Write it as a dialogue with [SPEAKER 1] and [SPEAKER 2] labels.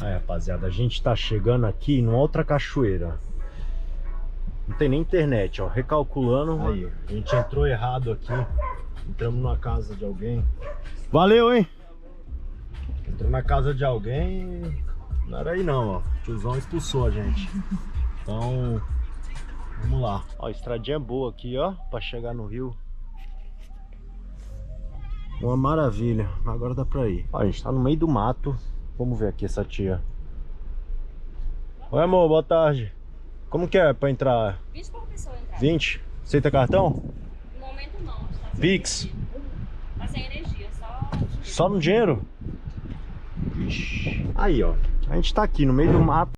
[SPEAKER 1] Aí, rapaziada, a gente tá chegando aqui numa outra cachoeira. Não tem nem internet, ó. Recalculando. Aí, a gente entrou errado aqui. Entramos na casa de alguém. Valeu, hein? Entrou na casa de alguém. Não era aí não, ó. O tiozão expulsou a gente. Então, vamos lá. Ó, a estradinha boa aqui, ó. Pra chegar no rio. Uma maravilha. Agora dá pra ir. Ó, a gente tá no meio do mato. Vamos ver aqui essa tia. Oi, amor, boa tarde. Como que é pra entrar?
[SPEAKER 2] 20 por pessoa entrar.
[SPEAKER 1] 20? Aceita cartão?
[SPEAKER 2] No momento não. Tá sem
[SPEAKER 1] Pix?
[SPEAKER 2] energia. Tá sem energia, só...
[SPEAKER 1] Só no dinheiro? Ixi. Aí, ó. A gente tá aqui no meio do mato.